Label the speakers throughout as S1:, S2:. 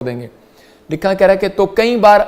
S1: देंगे। लिखा कह रहा है कि तो कई बार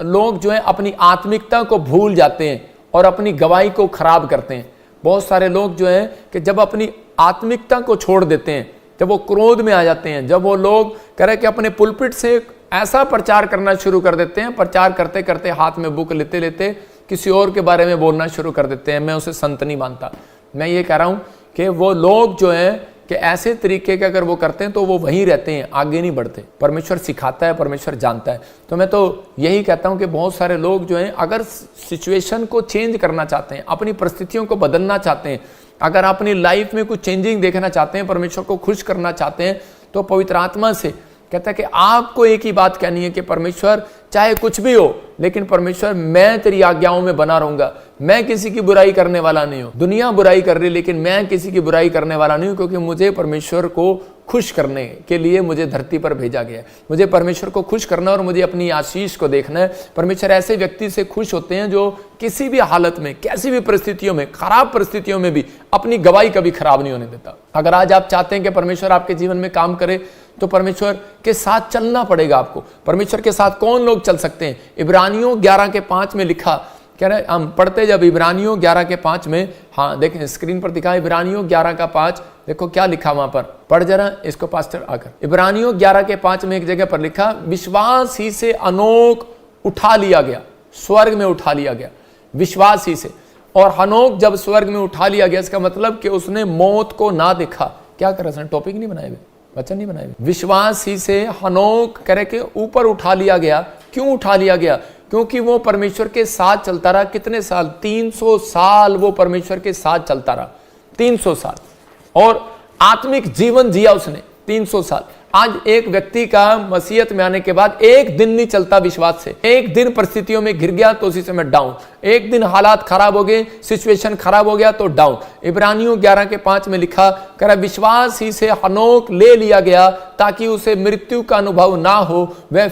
S1: लोग जो है अपनी आत्मिकता को भूल जाते हैं और अपनी गवाही को खराब करते हैं। बहुत सारे लोग जो है कि जब अपनी आत्मिकता को छोड़ देते हैं, जब वो क्रोध में आ जाते हैं, जब वो लोग कह रहे कि अपने पुलपिट से ऐसा प्रचार करना शुरू कर देते हैं, प्रचार करते करते हाथ में बुक लेते लेते किसी और के बारे में बोलना शुरू कर देते हैं। मैं उसे संत नहीं मानता। मैं ये कह रहा हूं कि वो लोग जो है कि ऐसे तरीके के अगर वो करते हैं तो वो वहीं रहते हैं, आगे नहीं बढ़ते। परमेश्वर सिखाता है, परमेश्वर जानता है। तो मैं तो यही कहता हूं कि बहुत सारे लोग जो हैं अगर सिचुएशन को चेंज करना चाहते हैं, अपनी परिस्थितियों को बदलना चाहते हैं, अगर अपनी लाइफ में कुछ चेंजिंग देखना चाहते हैं, परमेश्वर को खुश करना चाहते हैं, तो पवित्र आत्मा से कहता है कि आपको एक ही बात कहनी है कि परमेश्वर चाहे कुछ भी हो, लेकिन परमेश्वर मैं तेरी आज्ञाओं में बना रहूंगा। मैं किसी की बुराई करने वाला नहीं हूं। दुनिया बुराई कर रही, लेकिन मैं किसी की बुराई करने वाला नहीं हूं, क्योंकि मुझे परमेश्वर को खुश करने के लिए मुझे धरती पर भेजा गया है। मुझे परमेश्वर को खुश करना और मुझे अपनी आशीष को देखना है। परमेश्वर ऐसे व्यक्ति से खुश होते हैं जो किसी भी हालत में, कैसी भी परिस्थितियों में, खराब परिस्थितियों में भी अपनी गवाही कभी खराब नहीं होने देता। अगर आज आप चाहते हैं कि परमेश्वर आपके जीवन में काम करे, तो परमेश्वर के साथ चलना पड़ेगा आपको। परमेश्वर के साथ कौन लोग चल सकते हैं? इब्रानियों 11:5 में लिखा, कह रहे हम पढ़ते जब इब्रानियों 11:5 में, हाँ देखें स्क्रीन पर दिखा, इब्रानियों 11:5, देखो क्या लिखा वहां पर, पढ़ जरा इसको पास्टर आकर। इब्रानियों 11:5 में एक जगह पर लिखा, विश्वास ही से हनोक उठा लिया गया, स्वर्ग में उठा लिया गया, विश्वास ही से। और हनोक जब स्वर्ग में उठा लिया गया, इसका मतलब कि उसने मौत को ना देखा। क्या कर रहे हैं, टॉपिक नहीं बनाए हुए, वचन नहीं बनाए हुए। विश्वास ही से हनोक करे के ऊपर उठा लिया गया। क्यों उठा लिया गया? क्योंकि वो परमेश्वर के साथ चलता रहा। कितने साल? 300 साल वो परमेश्वर के साथ चलता रहा। 300 साल और आत्मिक जीवन जिया उसने 300 साल। आज एक व्यक्ति का मसीहत में आने के बाद एक दिन नहीं चलता विश्वास से। एक दिन परिस्थितियों में गिर गया तो उसी समय डाउन। एक दिन हालात खराब हो गए, सिचुएशन खराब हो गया तो डाउन। इब्रानियों 11:5 में लिखा कर, विश्वास ही से हनोक ले लिया गया ताकि उसे मृत्यु का अनुभव ना हो। वह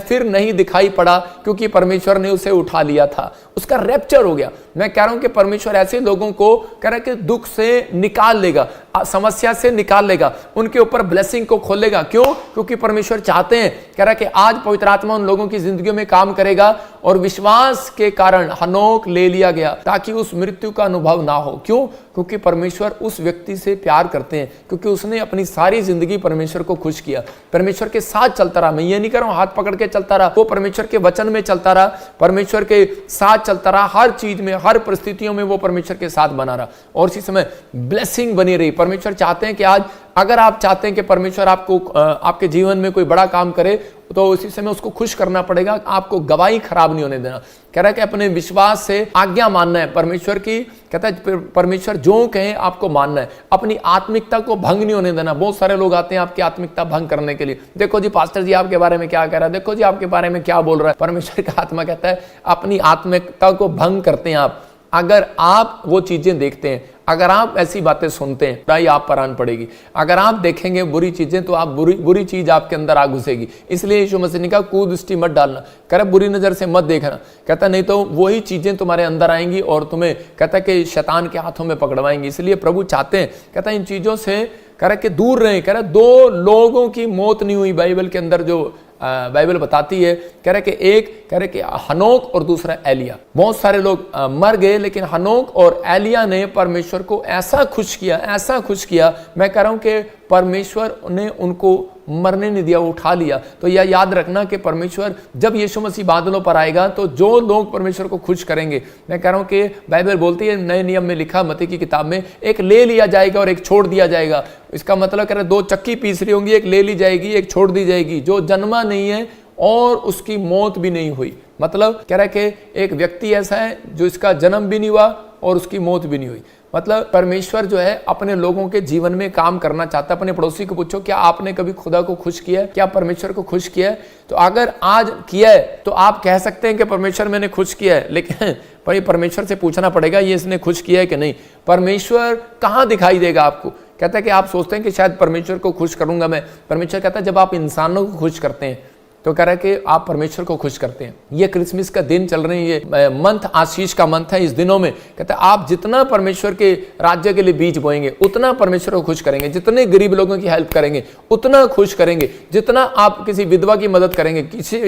S1: फिर नहीं दिखाई पड़ा, क्योंकि परमेश्वर ने उसे उठा लिया था। उसका रैप्चर हो गया। मैं कह रहा हूं कि परमेश्वर ऐसे लोगों को कह रहा है कि दुख से निकाल लेगा, समस्या से निकाल लेगा, उनके ऊपर ब्लेसिंग को खोलेगा। क्यों? क्योंकि परमेश्वर चाहते हैं, कह रहा है कि आज पवित्र आत्मा उन लोगों की जिंदगी में काम करेगा और विश्वास के कारण हनोक ले लिया गया ताकि उस मृत्यु का अनुभव ना हो। क्यों? क्योंकि परमेश्वर उस व्यक्ति से प्यार करते हैं, क्योंकि उसने अपनी सारी जिंदगी परमेश्वर को खुश किया, परमेश्वर के साथ चलता रहा। मैं ये नहीं कर रहा हूं हाथ पकड़ के चलता रहा, वो परमेश्वर के वचन में चलता रहा, परमेश्वर के साथ चलता रहा, हर चीज में, हर परिस्थितियों में वो परमेश्वर के साथ बना रहा और इसी समय ब्लेसिंग बनी रही। परमेश्वर चाहते हैं कि आज अगर आप चाहते हैं कि परमेश्वर आपको आपके जीवन में कोई बड़ा काम करे, तो उसी समय उसको खुश करना पड़ेगा। आपको गवाही खराब नहीं होने देना। कह रहा है कि अपने विश्वास से आज्ञा मानना है परमेश्वर की। कहता है परमेश्वर जो कहे आपको मानना है, अपनी आत्मिकता को भंग नहीं होने देना। बहुत सारे लोग आते हैं आपकी आत्मिकता भंग करने के लिए। देखो जी पास्टर जी आपके बारे में क्या कह रहा है, देखो जी आपके बारे में क्या बोल रहा है। परमेश्वर का आत्मा कहता है अपनी आत्मिकता को भंग करते हैं आप। अगर आप वो चीजें देखते हैं, अगर आप ऐसी बातें सुनते हैं, बुराई आप पर आन पड़ेगी। अगर आप देखेंगे बुरी चीजें, तो आप बुरी चीज आपके अंदर आ घुसेगी। इसलिए यीशु मसीह ने कहा कूद दृष्टि मत डालना, कह बुरी नजर से मत देखना। कहता नहीं तो वही चीजें तुम्हारे अंदर आएंगी और तुम्हें कहता कि शैतान के हाथों में पकड़वाएंगी। इसलिए प्रभु चाहते हैं, कहता इन चीजों से कह रहा कि दूर रहें। कह रहा 2 लोगों की मौत नहीं हुई बाइबल के अंदर, जो बाइबल बताती है। कह रहे कि एक कह रहे कि हनोक और दूसरा एलिया। बहुत सारे लोग मर गए, लेकिन हनोक और एलिया ने परमेश्वर को ऐसा खुश किया, ऐसा खुश किया। मैं कह रहा हूं कि परमेश्वर ने उनको मरने नहीं दिया, उठा लिया। तो यह याद रखना कि परमेश्वर जब यीशु मसीह बादलों पर आएगा, तो जो लोग परमेश्वर को खुश करेंगे, मैं कह रहा हूं कि बाइबल बोलती है, नए नियम में लिखा मत्ती की किताब में, एक ले लिया जाएगा और एक छोड़ दिया जाएगा। इसका मतलब कह रहे 2 चक्की पीस रही होंगी, एक ले ली जाएगी, एक छोड़ दी जाएगी। जो जन्मा नहीं है और उसकी मौत भी नहीं हुई, मतलब कह रहा है कि एक व्यक्ति ऐसा है जो इसका जन्म भी नहीं हुआ और उसकी मौत भी नहीं हुई। मतलब परमेश्वर जो है अपने लोगों के जीवन में काम करना चाहता है। अपने पड़ोसी को पूछो, क्या आपने कभी खुदा को खुश किया है? क्या परमेश्वर को खुश किया है? तो अगर आज किया है तो आप कह सकते हैं कि परमेश्वर मैंने खुश किया है, लेकिन भाई परमेश्वर से पूछना पड़ेगा ये इसने खुश किया है कि नहीं। परमेश्वर कहाँ दिखाई देगा आपको? कहता है कि आप सोचते हैं कि शायद परमेश्वर को खुश करूंगा मैं। परमेश्वर कहता है जब आप इंसानों को खुश करते हैं, तो कह रहा है कि आप परमेश्वर को खुश करते हैं। ये क्रिसमस का दिन चल रहे हैं, ये मंथ आशीष का मंथ है। इस दिनों में कहते हैं आप जितना परमेश्वर के राज्य के लिए बीज बोएंगे उतना परमेश्वर को खुश करेंगे, जितने गरीब लोगों की हेल्प करेंगे उतना खुश करेंगे, जितना आप किसी विधवा की मदद करेंगे,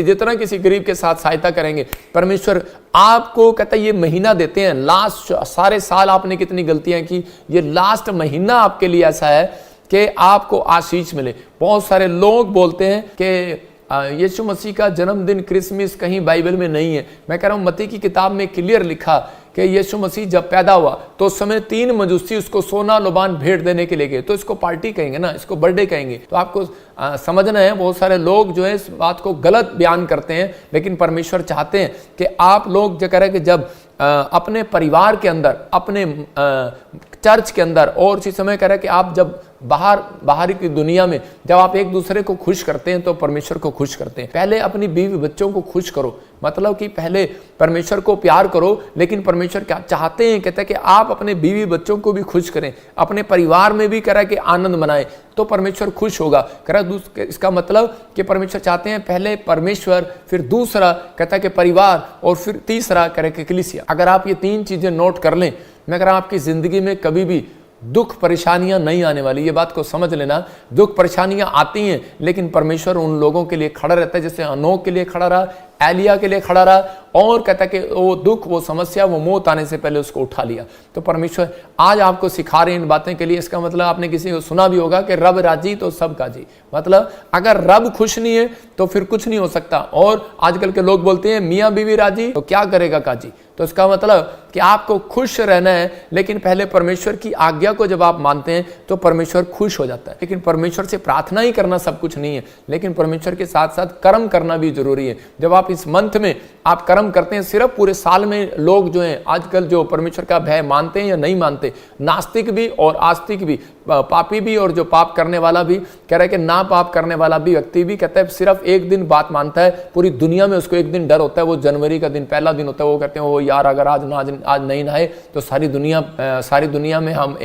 S1: जितना किसी गरीब के साथ सहायता करेंगे, परमेश्वर आपको कहता है ये महीना देते हैं। लास्ट सारे साल आपने कितनी गलतियां की, ये लास्ट महीना आपके लिए ऐसा है कि आपको आशीष मिले। बहुत सारे लोग बोलते हैं कि यीशु मसीह का जन्मदिन क्रिसमस कहीं बाइबल में नहीं है। मैं कह रहा हूं मत्ती की किताब में क्लियर लिखा कि यीशु मसीह जब पैदा हुआ तो उस समय 3 मजूसी उसको सोना लोबान भेंट देने के लिए गए, तो इसको पार्टी कहेंगे ना, इसको बर्थडे कहेंगे। तो आपको समझना है, बहुत सारे लोग जो है इस बात को गलत बयान करते हैं, लेकिन परमेश्वर चाहते हैं कि आप लोग जो कह रहे हैं कि जब अपने परिवार के अंदर, अपने चर्च के अंदर, और उसी समय कह रहा है कि आप जब बाहर की दुनिया में जब आप एक दूसरे को खुश करते हैं तो परमेश्वर को खुश करते हैं। पहले अपनी बीवी बच्चों को खुश करो, मतलब कि पहले परमेश्वर को प्यार करो, लेकिन परमेश्वर क्या चाहते हैं, कहते हैं कि आप अपने बीवी बच्चों को भी खुश करें, अपने परिवार में भी कह रहा है कि आनंद मनाएं, तो परमेश्वर खुश होगा। कह रहा है इसका मतलब कि परमेश्वर चाहते हैं पहले परमेश्वर, फिर दूसरा कहता है कि परिवार, और फिर तीसरा कह रहे कि कलीसिया। अगर आप ये 3 चीजें नोट कर लें, मैं कह रहा हूं आपकी जिंदगी में कभी भी दुख परेशानियां नहीं आने वाली। ये बात को समझ लेना, दुख परेशानियां आती हैं लेकिन परमेश्वर उन लोगों के लिए खड़ा रहता है, जैसे अनोख के लिए खड़ा रहा, एलिया के लिए खड़ा रहा, और कहता है कि वो दुख, वो समस्या, वो मौत आने से पहले उसको उठा लिया। तो परमेश्वर आज आपको सिखा रहे हैं इन बातें के लिए। इसका मतलब आपने किसी को सुना भी होगा कि रब राजी तो सब काजी, मतलब अगर रब खुश नहीं है तो फिर कुछ नहीं हो सकता। और आजकल के लोग बोलते हैं मियाँ बीवी राजी तो क्या करेगा काजी। तो इसका मतलब कि आपको खुश रहना है, लेकिन पहले परमेश्वर की आज्ञा को जब आप मानते हैं तो परमेश्वर खुश हो जाता है। लेकिन परमेश्वर से प्रार्थना ही करना सब कुछ नहीं है, लेकिन परमेश्वर के साथ साथ कर्म करना भी जरूरी है। जब आप इस मंथ में आप कर्म करते हैं, सिर्फ पूरे साल में लोग जो हैं आजकल जो परमेश्वर का भय मानते हैं या नहीं मानते, नास्तिक भी और आस्तिक भी, पापी भी और जो पाप करने वाला भी, कह रहा है कि ना पाप करने वाला भी व्यक्ति भी कहता है सिर्फ एक दिन बात मानता है, पूरी दुनिया में उसको एक दिन डर होता है, वो जनवरी का दिन पहला दिन होता है। वो कहते हैं वो यार अगर आज नहीं नहाए तो सारी दुनिया में हम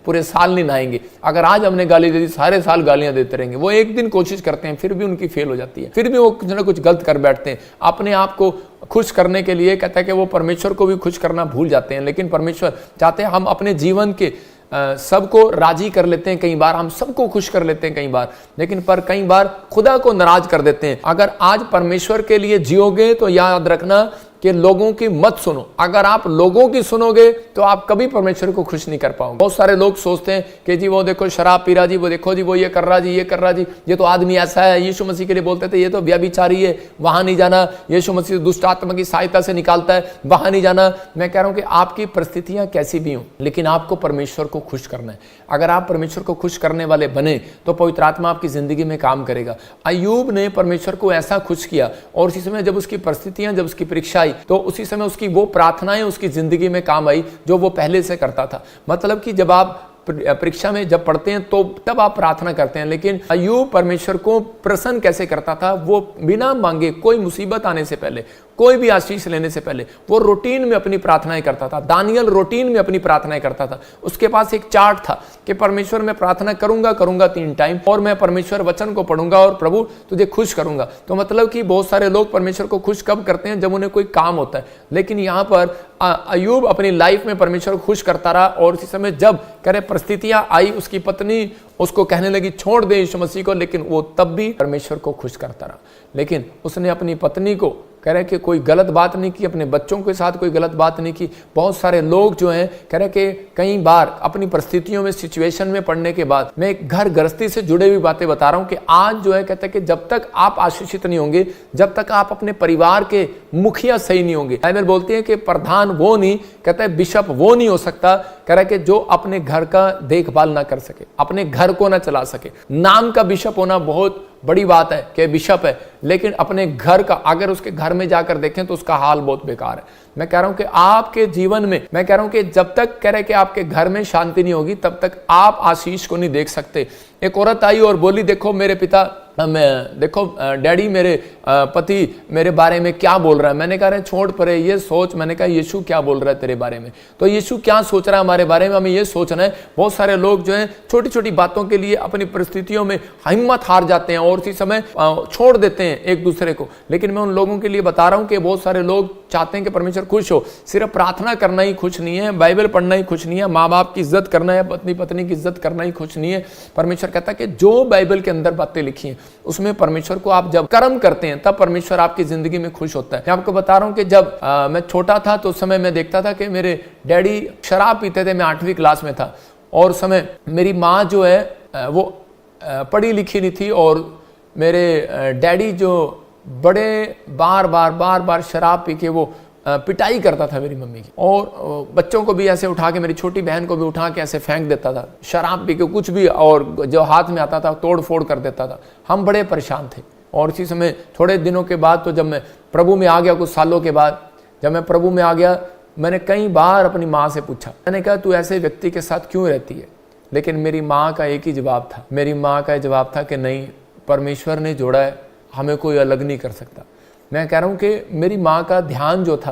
S1: पूरे साल नहीं नहाएंगे, अगर आज हमने गाली दे दी सारे साल गालियां देते रहेंगे। वो एक दिन कोशिश करते हैं, फिर भी उनकी फेल हो जाती है, फिर भी वो कुछ ना कुछ गलत कर बैठते हैं। अपने आप को खुश करने के लिए कहता है कि वो परमेश्वर को भी खुश करना भूल जाते हैं। लेकिन परमेश्वर चाहते हैं हम अपने जीवन के सबको राजी कर लेते हैं, कई बार हम सबको खुश कर लेते हैं कई बार, लेकिन पर कई बार खुदा को नाराज कर देते हैं। अगर आज परमेश्वर के लिए जियोगे तो याद रखना कि लोगों की मत सुनो। अगर आप लोगों की सुनोगे तो आप कभी परमेश्वर को खुश नहीं कर पाओगे। बहुत सारे लोग सोचते हैं कि जी वो देखो शराब पी रहा जी, वो देखो जी वो ये कर रहा जी, ये कर रहा जी, ये तो आदमी ऐसा है। यीशु मसीह के लिए बोलते थे ये तो व्यभिचारी है, वहां नहीं जाना, यीशु मसीह दुष्ट आत्मा की सहायता से निकालता है, वहां नहीं जाना। मैं कह रहा हूं कि आपकी परिस्थितियां कैसी भी हों, लेकिन आपको परमेश्वर को खुश करना है। अगर आप परमेश्वर को खुश करने वाले बने तो पवित्र आत्मा आपकी जिंदगी में काम करेगा। अय्यूब ने परमेश्वर को ऐसा खुश किया, और उसी समय जब उसकी परिस्थितियां, जब उसकी परीक्षा आई, तो उसी समय उसकी वो प्रार्थनाएं उसकी जिंदगी में काम आई जो वो पहले से करता था। मतलब कि जब आप परीक्षा में जब पढ़ते हैं तो तब आप प्रार्थना करते हैं, लेकिन अय्यूब परमेश्वर को प्रसन्न कैसे करता था, वो बिना मांगे, कोई मुसीबत आने से पहले, कोई भी आशीष लेने से पहले वो रूटीन में अपनी प्रार्थनाएं करता था। दानियल रूटीन में अपनी प्रार्थनाएं करता था। उसके पास एक चार्ट था कि परमेश्वर मैं प्रार्थना करूंगा 3 टाइम, और मैं परमेश्वर वचन को पढ़ूंगा और प्रभु तुझे खुश करूंगा। तो मतलब कि बहुत सारे लोग परमेश्वर को खुश कब करते हैं, जब उन्हें कोई काम होता है। लेकिन यहाँ पर अय्यूब अपनी लाइफ में परमेश्वर को खुश करता रहा, और उसी समय जब करे परिस्थितियां आई, उसकी पत्नी उसको कहने लगी छोड़ दे यीशु मसीह को, लेकिन वो तब भी परमेश्वर को खुश करता रहा। लेकिन उसने अपनी पत्नी को कह रहे कि कोई गलत बात नहीं की, अपने बच्चों के साथ कोई गलत बात नहीं की। बहुत सारे लोग जो हैं कह रहे कि कई बार अपनी परिस्थितियों में, सिचुएशन में पड़ने के बाद, मैं एक घर गृहस्थी से जुड़े हुई बातें बता रहा हूं कि आज जो है कहते हैं कि जब तक आप आशीषित नहीं होंगे, जब तक आप अपने परिवार के मुखिया सही नहीं होंगे। बाइबल बोलती है कि प्रधान वो नहीं, कहते हैं बिशप वो नहीं हो सकता, कह रहा है कि जो अपने घर का देखभाल ना कर सके, अपने घर को ना चला सके। नाम का बिशप होना बहुत बड़ी बात है कि बिशप है, लेकिन अपने घर का, अगर उसके घर में जाकर देखें तो उसका हाल बहुत बेकार है। मैं कह रहा हूं कि आपके जीवन में, मैं कह रहा हूं कि जब तक कह रहे कि आपके घर में शांति नहीं होगी, तब तक आप आशीष को नहीं देख सकते। एक औरत आई और बोली देखो मेरे पिता मैं देखो डैडी मेरे पति मेरे बारे में क्या बोल रहा है। मैंने कहा छोड़ परे ये सोच। मैंने कहा यीशु क्या बोल रहा है तेरे बारे में, तो यीशु क्या सोच रहा है हमारे बारे में, हमें ये सोचना है। बहुत सारे लोग जो हैं छोटी छोटी बातों के लिए अपनी परिस्थितियों में हिम्मत हार जाते हैं और उसी समय छोड़ देते हैं एक दूसरे को। लेकिन मैं उन लोगों के लिए बता रहा हूं कि बहुत सारे लोग चाहते हैं कि परमेश्वर खुश हो। सिर्फ प्रार्थना करना ही खुश नहीं है, बाइबल पढ़ना ही खुश नहीं है, माँ बाप की इज्जत करना है, पत्नी पत्नी की इज्जत करना ही खुश नहीं है। परमेश्वर कहता है कि जो बाइबल के अंदर बातें लिखी हैं उसमें परमेश्वर को आप जब कर्म करते हैं तब परमेश्वर आपकी जिंदगी में खुश होता है। मैं आपको बता रहा हूं कि जब मैं छोटा था तो उस समय मैं देखता था कि मेरे डैडी शराब पीते थे। मैं 8वीं क्लास में था और उस समय मेरी माँ जो है वो पढ़ी लिखी नहीं थी और मेरे डैडी जो बड़े बार बार शराब पी के वो पिटाई करता था मेरी मम्मी की, और बच्चों को भी ऐसे उठा के, मेरी छोटी बहन को भी उठा के ऐसे फेंक देता था, शराब पी के कुछ भी, और जो हाथ में आता था तोड़ फोड़ कर देता था। हम बड़े परेशान थे। और इसी समय थोड़े दिनों के बाद तो जब मैं प्रभु में आ गया, कुछ सालों के बाद जब मैं प्रभु में आ गया, मैंने कई बार अपनी माँ से पूछा, मैंने कहा तू ऐसे व्यक्ति के साथ क्यों रहती है। लेकिन मेरी माँ का एक ही जवाब था, मेरी माँ का जवाब था कि नहीं, परमेश्वर ने जोड़ा है, हमें कोई अलग नहीं कर सकता। मैं कह रहा हूँ कि मेरी माँ का ध्यान जो था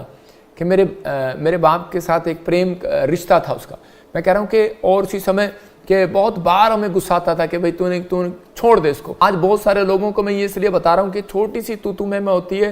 S1: कि मेरे बाप के साथ एक प्रेम रिश्ता था उसका। मैं कह रहा हूँ कि और उसी समय कि बहुत बार हमें गुस्सा आता था कि भाई तूने छोड़ दे इसको। आज बहुत सारे लोगों को मैं ये इसलिए बता रहा हूँ कि छोटी सी तू में होती है।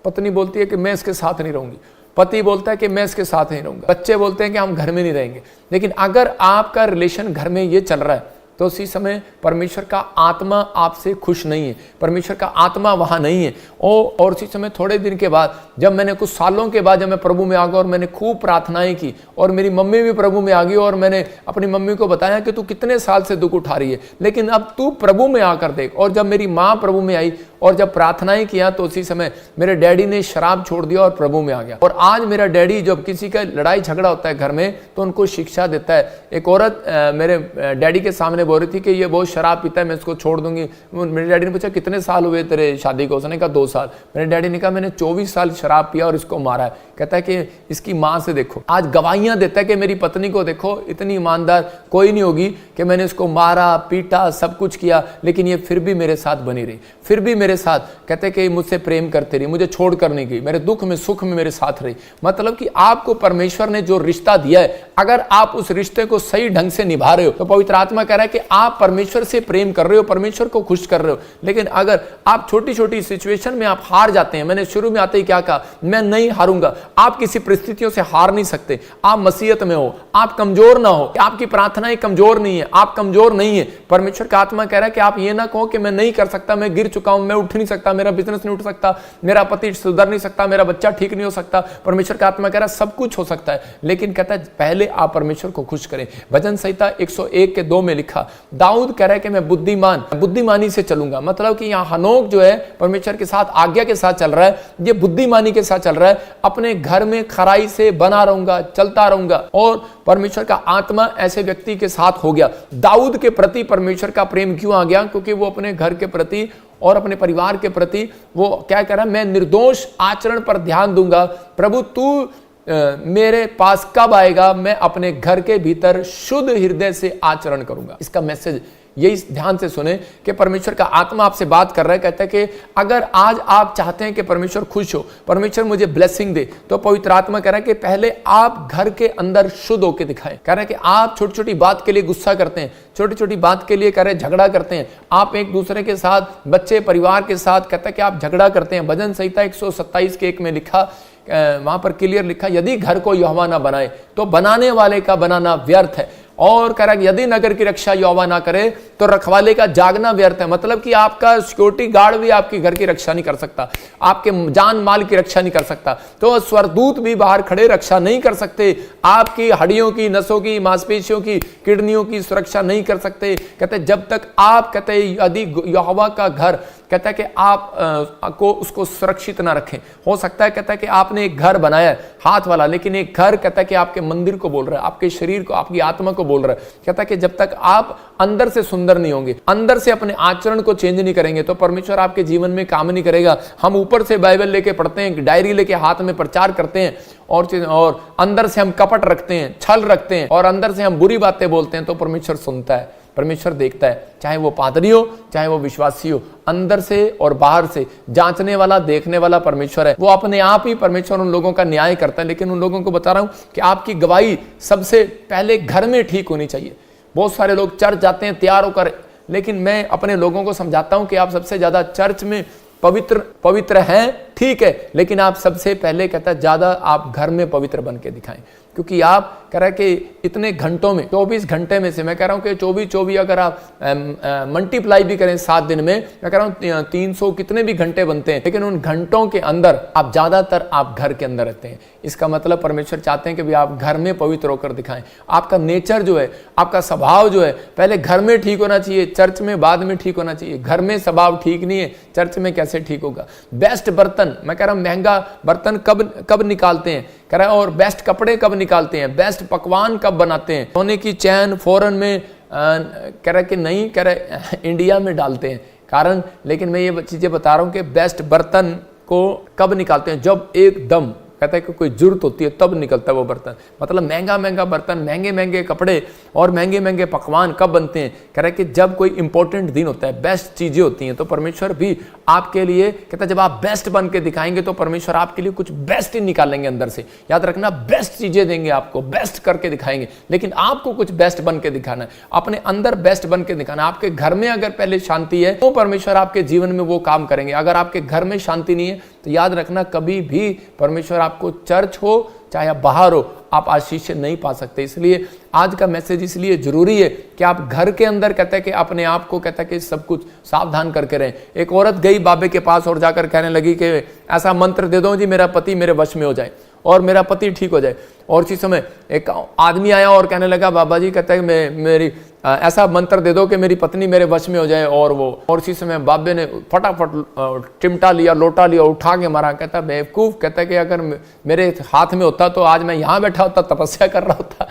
S1: पत्नी बोलती है कि मैं इसके साथ नहीं रहूंगी, पति बोलता है कि मैं इसके साथ नहीं रहूंगा, बच्चे बोलते हैं कि हम घर में नहीं रहेंगे। लेकिन अगर आपका रिलेशन घर में ये चल रहा है तो उसी समय परमेश्वर का आत्मा आपसे खुश नहीं है, परमेश्वर का आत्मा वहां नहीं है। और उसी समय थोड़े दिन के बाद, जब मैंने कुछ सालों के बाद जब मैं प्रभु में आ गया और मैंने खूब प्रार्थनाएं की और मेरी मम्मी भी प्रभु में आ गई, और मैंने अपनी मम्मी को बताया कि तू कितने साल से दुख उठा रही है, लेकिन अब तू प्रभु में आकर देख। और जब मेरी माँ प्रभु में आई और जब प्रार्थनाएं किया तो उसी समय मेरे डैडी ने शराब छोड़ दिया और प्रभु में आ गया। और आज मेरा डैडी जब किसी का लड़ाई झगड़ा होता है घर में तो उनको शिक्षा देता है। एक औरत मेरे डैडी के सामने बोल रही थी कि ये बहुत शराब पीता है, मैं इसको छोड़ दूंगी। मेरे डैडी ने पूछा कितने साल हुए तेरे शादी को, उसने कहा 2 साल। मेरे डैडी ने कहा मैंने 24 साल शराब पिया और इसको मारा है। कहता है कि इसकी माँ से देखो, आज गवाहियां देता है कि मेरी पत्नी को देखो, इतनी ईमानदार कोई नहीं होगी कि मैंने इसको मारा पीटा सब कुछ किया, लेकिन ये फिर भी मेरे साथ बनी रही, फिर भी मेरे साथ कहते कि मुझसे प्रेम करती रही, मुझे छोड़ कर नहीं गई, मेरे दुख में सुख में मेरे साथ रही। मतलब कि आपको परमेश्वर ने जो रिश्ता दिया है, अगर आप उस रिश्ते को सही ढंग से निभा रहे हो तो पवित्र आत्मा कह रहा है कि आप परमेश्वर से प्रेम कर रहे हो, परमेश्वर को खुश कर रहे हो। लेकिन अगर आप छोटी छोटी सिचुएशन में आप हार जाते हैं, मैंने शुरू में आते ही क्या कहा, मैं नहीं हारूंगा। आप किसी परिस्थितियों से हार नहीं सकते। आप मसीहत में हो, आप कमजोर ना हो, आपकी प्रार्थनाएं कमजोर नहीं है, आप कमजोर नहीं है। परमेश्वर का आत्मा कह रहा है कि आप ये ना कहो कि मैं नहीं कर सकता, मैं गिर चुका हूं, मैं उठ नहीं सकता, मेरा बिजनेस नहीं उठ सकता, मेरा पति सुधर नहीं सकता, मेरा बच्चा ठीक नहीं हो सकता। परमेश्वर का आत्मा कह रहा है सब कुछ हो सकता है, लेकिन कहता है पहले आप परमेश्वर को खुश करें। भजन संहिता 101 के 2 में लिखा, दाऊद कह रहा है कि मैं बुद्धिमानी से चलूंगा। मतलब कि यहाँ हनोक जो है परमेश्वर के साथ आज्ञा के साथ चल रहा है, ये बुद्धिमानी के साथ चल रहा है। अपने घर में खराई से बना रहूंगा, चलता रहूंगा। और परमेश्वर का आत्मा ऐसे व्यक्ति के साथ हो गया। दाऊद के प्रति परमेश्वर का प्रेम क्यों आ गया? क्योंकि वो अपने घर के प्रति और अपने परिवार के प्रति वो क्या कह रहा है, मैं निर्दोष आचरण पर ध्यान दूंगा। प्रभु तू मेरे पास कब आएगा, मैं अपने घर के भीतर शुद्ध हृदय से आचरण करूंगा। इसका मैसेज यही ध्यान से सुने कि परमेश्वर का आत्मा आपसे बात कर रहा है। कहता है कि अगर आज आप चाहते हैं कि परमेश्वर खुश हो, परमेश्वर मुझे ब्लेसिंग दे, तो पवित्र आत्मा कह रहा है कि पहले आप घर के अंदर शुद्ध होकर दिखाएं। कह रहा है कि आप छोटी छोटी बात के लिए गुस्सा करते हैं, छोटी छोटी बात के लिए कह रहे झगड़ा करते हैं, आप एक दूसरे के साथ, बच्चे परिवार के साथ, कहता है कि आप झगड़ा करते हैं। भजन संहिता 127 के 1 में लिखा, वहां पर क्लियर लिखा, यदि घर को यहोवा ना बनाए तो बनाने वाले का बनाना व्यर्थ है। और कह रहा है यदि नगर की रक्षा यहोवा ना करे तो रखवाले का जागना व्यर्थ है। मतलब कि आपका सिक्योरिटी गार्ड भी आपके घर की रक्षा नहीं कर सकता, आपके जान माल की रक्षा नहीं कर सकता, तो स्वरदूत भी बाहर खड़े रक्षा नहीं कर सकते, आपकी हड्डियों की, नसों की, मांसपेशियों की, किडनियों की सुरक्षा नहीं कर सकते। कहते जब तक आप, कहते यदि यहोवा का घर, कहता है कि आप को उसको सुरक्षित ना रखें। हो सकता है कहता है कि आपने एक घर बनाया है हाथ वाला, लेकिन एक घर कहता है कि आपके मंदिर को बोल रहा है, आपके शरीर को, आपकी आत्मा को बोल रहा है। कहता है कि जब तक आप अंदर से सुंदर नहीं होंगे, अंदर से अपने आचरण को चेंज नहीं करेंगे, तो परमेश्वर आपके जीवन में काम नहीं करेगा। हम ऊपर से बाइबल लेके पढ़ते हैं, डायरी लेके हाथ में प्रचार करते हैं, और अंदर से हम कपट रखते हैं, छल रखते हैं, और अंदर से हम बुरी बातें बोलते हैं, तो परमेश्वर सुनता है। परमेश्वर देखता है, चाहे वो पादरी हो चाहे वो विश्वासी हो, अंदर से और बाहर से जांचने वाला देखने वाला परमेश्वर है। वो अपने आप ही परमेश्वर उन लोगों का न्याय करता है। लेकिन उन लोगों को बता रहा हूं कि आपकी गवाही सबसे पहले घर में ठीक होनी चाहिए। बहुत सारे लोग चर्च जाते हैं तैयार होकर, लेकिन मैं अपने लोगों को समझाता हूं कि आप सबसे ज्यादा चर्च में पवित्र हैं, ठीक है, लेकिन आप सबसे पहले कहता है ज्यादा आप घर में पवित्र बन के दिखाएं। क्योंकि आप कह रहे हैं कि इतने घंटों में 24 घंटे में से मैं कह रहा हूं कि 24 अगर आप मल्टीप्लाई भी करें 7 दिन में, मैं कह रहा हूं 300 कितने भी घंटे बनते हैं, लेकिन उन घंटों के अंदर आप ज्यादातर आप घर के अंदर रहते हैं। इसका मतलब परमेश्वर चाहते हैं कि भी आप घर में पवित्र होकर दिखाएं। आपका नेचर जो है, आपका स्वभाव जो है, पहले घर में ठीक होना चाहिए, चर्च में बाद में ठीक होना चाहिए। घर में स्वभाव ठीक नहीं है, चर्च में कैसे ठीक होगा। बेस्ट बर्तन, मैं कह रहा हूं महंगा बर्तन कब निकालते हैं, कह रहा है, और बेस्ट कपड़े कब निकालते हैं, बेस्ट पकवान कब बनाते हैं। सोने की चैन फॉरेन में कह रहा कि नहीं, कह रहा इंडिया में डालते हैं कारण, लेकिन मैं ये चीजें बता रहा हूं कि बेस्ट बर्तन को कब निकालते हैं, जब एकदम कहता है कि कोई जरूरत होती है तब निकलता है वो बर्तन। मतलब महंगा बर्तन, महंगे कपड़े और महंगे पकवान कब बनते हैं, कह रहा है कि जब कोई इंपॉर्टेंट दिन होता है, बेस्ट चीजें होती हैं। तो परमेश्वर भी आपके लिए कहता है जब आप बेस्ट बन के दिखाएंगे तो परमेश्वर आपके लिए कुछ बेस्ट ही निकालेंगे अंदर से। याद रखना, बेस्ट चीजें देंगे आपको, बेस्ट करके दिखाएंगे, लेकिन आपको कुछ बेस्ट बन के दिखाना है, अपने अंदर बेस्ट बन के दिखाना। आपके घर में अगर पहले शांति है तो परमेश्वर आपके जीवन में वो काम करेंगे। अगर आपके घर में शांति नहीं है तो याद रखना, कभी भी परमेश्वर आपको चर्च हो चाहे बाहर हो, आप आशीष नहीं पा सकते। इसलिए आज का मैसेज इसलिए जरूरी है कि आप घर के अंदर कहते हैं कि अपने आप को कहता है कि सब कुछ सावधान करके रहें। एक औरत गई बाबे के पास और जाकर कहने लगी कि ऐसा मंत्र दे दो जी मेरा पति मेरे वश में हो जाए और मेरा पति ठीक हो जाए। और उसी समय एक आदमी आया और कहने लगा बाबा जी कहता है मेरी ऐसा मंत्र दे दो कि मेरी पत्नी मेरे वश में हो जाए। और उसी समय बाबे ने फटाफट चिमटा लिया, लोटा लिया, उठा के मारा। कहता बेवकूफ, कहता कि अगर मेरे हाथ में होता तो आज मैं यहाँ बैठा होता, तपस्या कर रहा होता।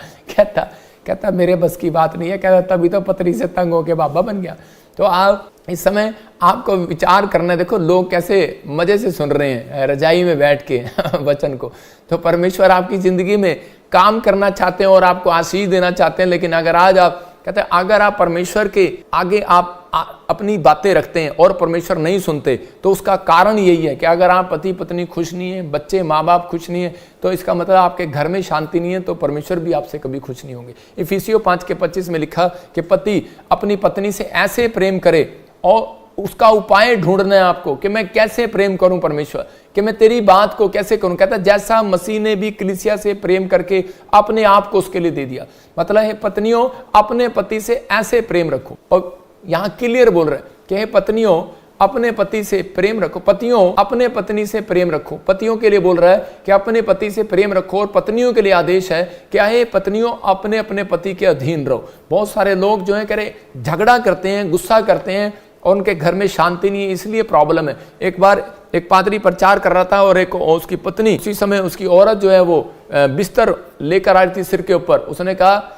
S1: कहता मेरे बस की बात नहीं है। कहता तभी तो पत्नी से तंग होके बाबा बन गया। तो आप इस समय आपको विचार करना है। देखो लोग कैसे मजे से सुन रहे हैं रजाई में बैठ के वचन को। तो परमेश्वर आपकी जिंदगी में काम करना चाहते हैं और आपको आशीष देना चाहते हैं। लेकिन अगर आज आप कहते हैं अगर आप परमेश्वर के आगे आप अपनी बातें रखते हैं और परमेश्वर नहीं सुनते, तो उसका कारण यही है कि अगर आप पति पत्नी खुश नहीं है, बच्चे माँ बाप खुश नहीं है, तो इसका मतलब आपके घर में शांति नहीं है, तो परमेश्वर भी आपसे कभी खुश नहीं होंगे। इफिसियों 5:25 में लिखा कि पति अपनी पत्नी से ऐसे प्रेम करे, और उसका उपाय ढूंढना है आपको कि मैं कैसे प्रेम करूं परमेश्वर, कि मैं तेरी बात को कैसे करूं। कहता जैसा मसीह ने भी कलीसिया से प्रेम करके अपने आप को उसके लिए दे दिया। मतलब है पत्नियों अपने पति से ऐसे प्रेम रखो। और यहां क्लियर बोल रहे हैं कि हे पत्नियों अपने पति से प्रेम रखो, पतियों अपने पत्नी से प्रेम रखो। पतियों के लिए बोल रहा है कि अपने पति से प्रेम रखो, और पत्नियों के लिए आदेश है कि हे पत्नियों अपने अपने पति के अधीन रहो। बहुत सारे लोग जो है कह रहे झगड़ा करते हैं, गुस्सा करते हैं और उनके घर में शांति नहीं है, इसलिए प्रॉब्लम है। एक बार एक पादरी प्रचार कर रहा था और एक उसकी पत्नी, उसी समय उसकी औरत जो है वो बिस्तर लेकर आ रही थी सिर के ऊपर। उसने कहा